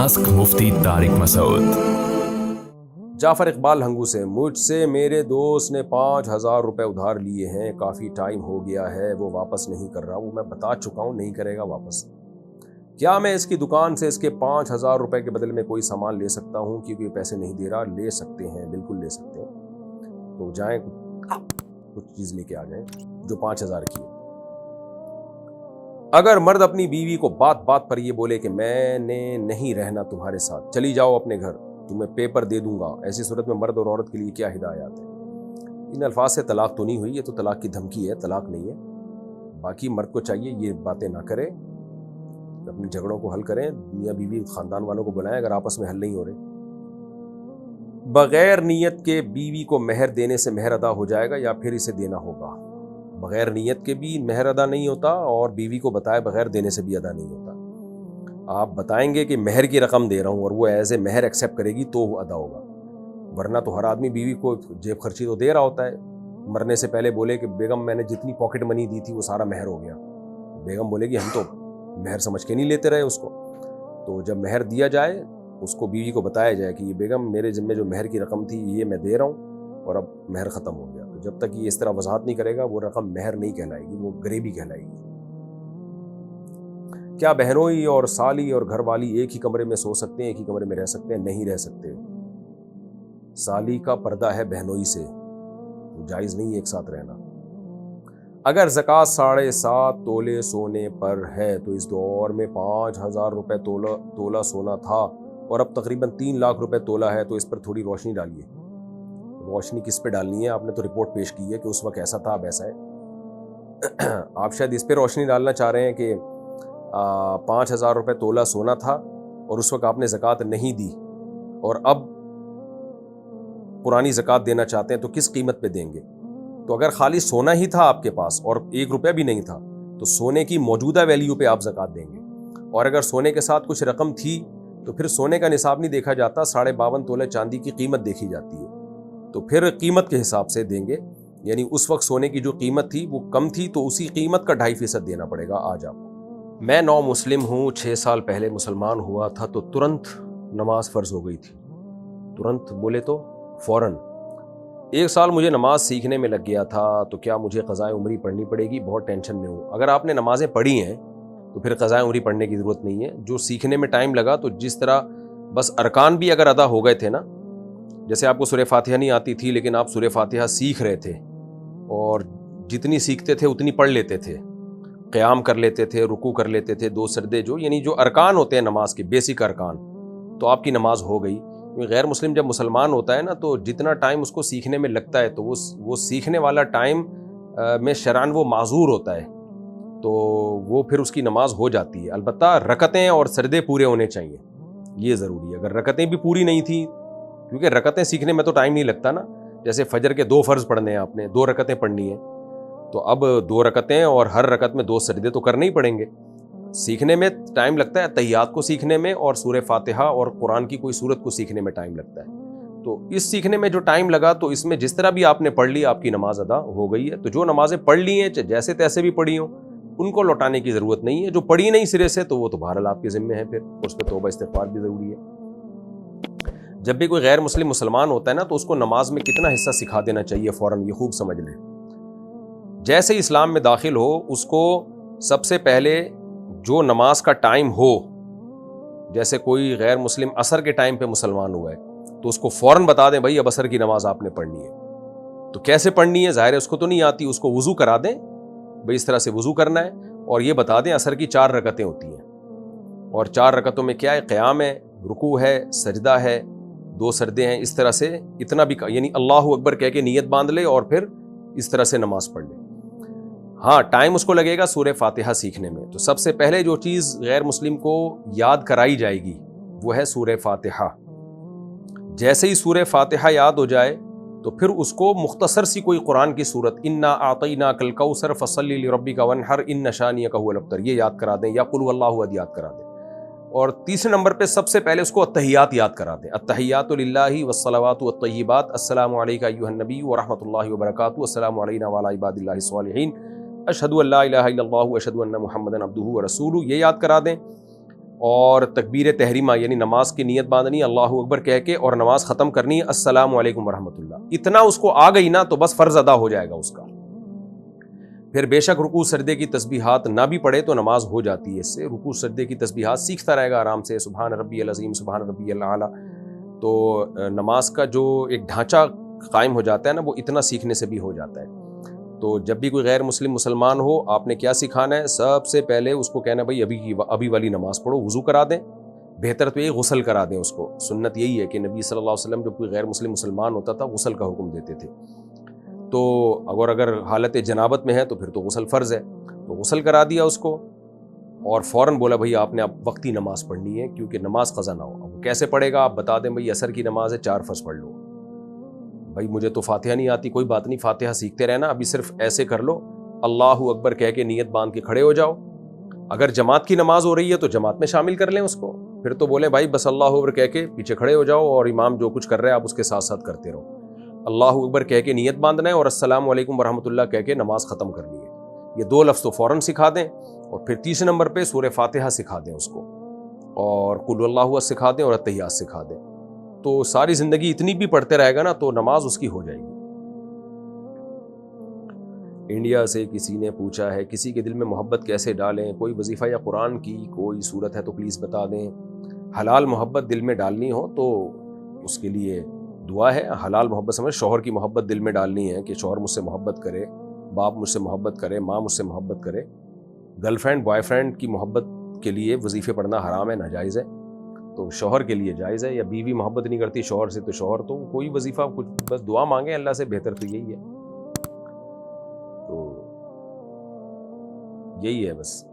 Ask मुफ्ती तारिक मसूद। जाफ़र इकबाल हंगू से, मुझसे मेरे दोस्त ने 5,000 रुपये उधार लिए हैं, काफ़ी टाइम हो गया है, वो वापस नहीं कर रहा। वो मैं बता चुका हूँ नहीं करेगा वापस। क्या मैं इसकी दुकान से इसके 5,000 रुपये के बदले में कोई सामान ले सकता हूँ? क्योंकि पैसे नहीं दे रहा। ले सकते हैं, बिल्कुल ले सकते हैं। तो जाएं कुछ चीज़ लेके आ जाएं जो 5,000 की है। अगर मर्द अपनी बीवी को बात बात पर ये बोले कि मैंने नहीं रहना तुम्हारे साथ, चली जाओ अपने घर, तुम्हें पेपर दे दूंगा, ऐसी सूरत में मर्द और औरत के लिए क्या हिदायत है? इन अल्फाज से तलाक तो नहीं हुई, ये तो तलाक की धमकी है, तलाक नहीं है। बाकी मर्द को चाहिए ये बातें ना करे, अपने झगड़ों को हल करें, मियां बीवी खानदान वालों को बुलाएं अगर आपस में हल नहीं हो रहे। बगैर नियत के बीवी को मेहर देने से मेहर अदा हो जाएगा या फिर इसे देना होगा? बगैर नियत के भी मेहर अदा नहीं होता और बीवी को बताए बगैर देने से भी अदा नहीं होता। आप बताएंगे कि मेहर की रकम दे रहा हूँ और वो एज ए मेहर एक्सेप्ट करेगी तो वो अदा होगा, वरना तो हर आदमी बीवी को जेब खर्ची तो दे रहा होता है। मरने से पहले बोले कि बेगम मैंने जितनी पॉकेट मनी दी थी वो सारा मेहर हो गया। बेगम बोलेगी हम तो मेहर समझ के नहीं लेते रहे उसको। तो जब मेहर दिया जाए उसको बीवी को बताया जाए कि ये बेगम मेरे जिम्मे जो मेहर की रकम थी ये मैं दे रहा हूँ और अब मेहर ख़त्म हो गया। तो जब तक ये इस तरह वजाहत नहीं करेगा वो रकम मेहर नहीं कहलाएगी, वो गरीबी कहलाएगी। क्या बहनोई और साली और घरवाली एक ही कमरे में सो सकते हैं, एक ही कमरे में रह सकते हैं? नहीं रह सकते। साली का पर्दा है बहनोई से, तो जायज़ नहीं एक साथ रहना। अगर ज़कात 7.5 तोले सोने पर है तो इस दौर में 5,000 रुपये तोला सोना था और अब तकरीबन 3 लाख रुपए तोला है, तो इस पर थोड़ी रोशनी डालिए। रोशनी किस पे डालनी है? आपने तो रिपोर्ट पेश की है कि उस वक्त ऐसा था अब ऐसा है। आप शायद इस पे रोशनी डालना चाह रहे हैं कि 5,000 रुपये तोला सोना था और उस वक्त आपने ज़कात नहीं दी और अब पुरानी ज़कात देना चाहते हैं, तो किस कीमत पे देंगे? तो अगर खाली सोना ही था आपके पास और 1 रुपया भी नहीं था तो सोने की मौजूदा वैल्यू पे आप ज़कात देंगे। और अगर सोने के साथ कुछ रकम थी तो फिर सोने का निसाब नहीं देखा जाता, 52.5 तोले चांदी की कीमत देखी जाती है, तो फिर कीमत के हिसाब से देंगे। यानी उस वक्त सोने की जो कीमत थी वो कम थी तो उसी कीमत का 2.5% देना पड़ेगा आज आपको। मैं नौ मुस्लिम हूँ, 6 साल पहले मुसलमान हुआ था तो तुरंत नमाज फ़र्ज हो गई थी। तुरंत बोले तो फ़ौरन। 1 साल मुझे नमाज सीखने में लग गया था, तो क्या मुझे क़ज़ाए उम्री पढ़नी पड़ेगी? बहुत टेंशन में हूँ। अगर आपने नमाज़ें पढ़ी हैं तो फिर क़ज़ाए उम्री पढ़ने की ज़रूरत नहीं है। जो सीखने में टाइम लगा, तो जिस तरह बस अरकान भी अगर अदा हो गए थे ना, जैसे आपको सूरह फातिहा नहीं आती थी लेकिन आप सूरह फातिहा सीख रहे थे और जितनी सीखते थे उतनी पढ़ लेते थे, क़याम कर लेते थे, रुकू कर लेते थे, 2 सजदे, जो यानी जो अरकान होते हैं नमाज के बेसिक अरकान, तो आपकी नमाज हो गई। गैर मुस्लिम जब मुसलमान होता है ना, तो जितना टाइम उसको सीखने में लगता है तो वो सीखने वाला टाइम में शरअन वो माज़ूर होता है, तो वो फिर उसकी नमाज हो जाती है। अलबत्ता रकतें और सजदे पूरे होने चाहिए, ये ज़रूरी है। अगर रकतें भी पूरी नहीं थी, क्योंकि रकतें सीखने में तो टाइम नहीं लगता ना, जैसे फजर के 2 फ़र्ज़ पढ़ने हैं आपने, 2 रकतें पढ़नी है, तो अब 2 रकतें और हर रकत में 2 सजदे तो करने ही पड़ेंगे। सीखने में टाइम लगता है, तहियात को सीखने में और सूरह फातिहा और कुरान की कोई सूरत को सीखने में टाइम लगता है। तो इस सीखने में जो टाइम लगा, तो इसमें जिस तरह भी आपने पढ़ ली आपकी नमाज अदा हो गई है। तो जो नमाजें पढ़ ली हैं जैसे तैसे भी पढ़ी हों, उनको लौटाने की ज़रूरत नहीं है। जो पढ़ी नहीं सिरे से, तो वो तो बहरहाल आपके ज़िम्मे है, फिर उस पर तौबा इस्तिग़फ़ार भी ज़रूरी है। जब भी कोई गैर मुस्लिम मुसलमान होता है ना, तो उसको नमाज में कितना हिस्सा सिखा देना चाहिए फ़ौरन, ये खूब समझ लें। जैसे इस्लाम में दाखिल हो, उसको सबसे पहले जो नमाज का टाइम हो, जैसे कोई गैर मुस्लिम असर के टाइम पे मुसलमान हुआ है, तो उसको फ़ौरन बता दें भाई अब असर की नमाज आपने पढ़नी है। तो कैसे पढ़नी है? ज़ाहिर है उसको तो नहीं आती, उसको वज़ू करा दें, भाई इस तरह से वज़ू करना है, और ये बता दें असर की 4 रकतें होती हैं, और 4 रकतों में क्या है? क़याम है, रुकू है, सजदा है, 2 सजदे हैं। इस तरह से इतना भी, यानी अल्लाहु अकबर कह के नीयत बांध ले और फिर इस तरह से नमाज पढ़ ले। हाँ, टाइम उसको लगेगा सूरह फातिहा सीखने में। तो सबसे पहले जो चीज़ गैर मुस्लिम को याद कराई जाएगी वो है सूरह फातिहा। जैसे ही सूरह फातिहा याद हो जाए, तो फिर उसको मुख्तसर सी कोई कुरान की सूरत, इन्ना आतईना कल कौसर फसल्ली लिरब्बिका वनहर इन्न शानियका हुवल अब्तर, ये याद करा दें, या कुल हुवल्लाहु अहद याद करा दें। और तीसरे नंबर पे सबसे पहले उसको अत्तहियात याद करा दें। अत्तहियातु लिल्लाहि वस्सलावातु वत्तय्यिबात, अस्सलामु अलैका अय्युहन नबी व रहमतुल्लाहि व बरकातुहू, अस्सलामु अलैना व अला इबादिल्लाहि स्वालिहीन, अशहदु अल्ला इलाहा इल्लल्लाहु व अशहदु अन्ना मुहम्मदन अब्दुहु व रसूलुहु, ये याद करा दें। اور تکبیر تحریمہ یعنی نماز کی نیت باندھنی اللہ اکبر کہہ کے اور نماز ختم کرنی ہے السلام علیکم ورحمۃ اللہ. اتنا اس کو آ گئی نا تو بس فرض ادا ہو جائے گا اس کا. پھر بے شک رکوع سجدے کی تسبیحات نہ بھی پڑھے تو نماز ہو جاتی ہے اس سے. رکوع سجدے کی تسبیحات سیکھتا رہے گا آرام سے, سبحان ربی العظیم سبحان ربی الاعلیٰ. تو نماز کا جو ایک ڈھانچہ قائم ہو جاتا ہے نا وہ اتنا سیکھنے سے بھی ہو جاتا ہے. تو جب بھی کوئی غیر مسلم مسلمان ہو آپ نے کیا سکھانا ہے, سب سے پہلے اس کو کہنا ہے بھائی ابھی والی نماز پڑھو, وضو کرا دیں, بہتر تو یہ غسل کرا دیں اس کو. سنت یہی ہے کہ نبی صلی اللہ علیہ وسلم جب کوئی غیر مسلم مسلمان ہوتا تھا غسل کا حکم دیتے تھے. تو اگر حالت جنابت میں ہے تو پھر تو غسل فرض ہے, تو غسل کرا دیا اس کو اور فوراً بولا بھائی آپ نے اب وقتی نماز پڑھنی ہے کیونکہ نماز قضا نہ ہو. اب کیسے پڑھے گا آپ بتا دیں بھائی عصر کی نماز ہے 4 فرض پڑھ لو. بھائی مجھے تو فاتحہ نہیں آتی, کوئی بات نہیں, فاتحہ سیکھتے رہنا, ابھی صرف ایسے کر لو اللہ اکبر کہہ کے نیت باندھ کے کھڑے ہو جاؤ. اگر جماعت کی نماز ہو رہی ہے تو جماعت میں شامل کر لیں اس کو, پھر تو بولیں بھائی بس اللہ اکبر کہہ کے پیچھے کھڑے ہو جاؤ اور امام جو کچھ کر رہے ہیں آپ اس کے ساتھ ساتھ کرتے رہو. اللہ اکبر کہہ کے نیت باندھنا ہے اور السلام علیکم ورحمۃ اللہ کہہ کے نماز ختم کرنی ہے. یہ 2 لفظ تو فوراً سکھا دیں اور پھر تیسرے نمبر پہ سورہ فاتحہ سکھا دیں اس کو اور قل اللہ سکھا دیں اور التحیات سکھا دیں. تو ساری زندگی اتنی بھی پڑھتے رہے گا نا تو نماز اس کی ہو جائے گی. انڈیا سے کسی نے پوچھا ہے کسی کے دل میں محبت کیسے ڈالیں, کوئی وظیفہ یا قرآن کی کوئی صورت ہے تو پلیز بتا دیں. حلال محبت دل میں ڈالنی ہو تو اس کے لیے دعا ہے. حلال محبت سمجھ شوہر کی محبت دل میں ڈالنی ہے کہ شوہر مجھ سے محبت کرے, باپ مجھ سے محبت کرے, ماں مجھ سے محبت کرے. گرل فرینڈ بوائے فرینڈ کی محبت کے لیے وظیفے پڑھنا حرام ہے, ناجائز ہے. تو شوہر کے لیے جائز ہے, یا بیوی محبت نہیں کرتی شوہر سے تو شوہر تو کوئی وظیفہ کچھ بس دعا مانگے اللہ سے, بہتر تو یہی ہے. تو یہی ہے بس.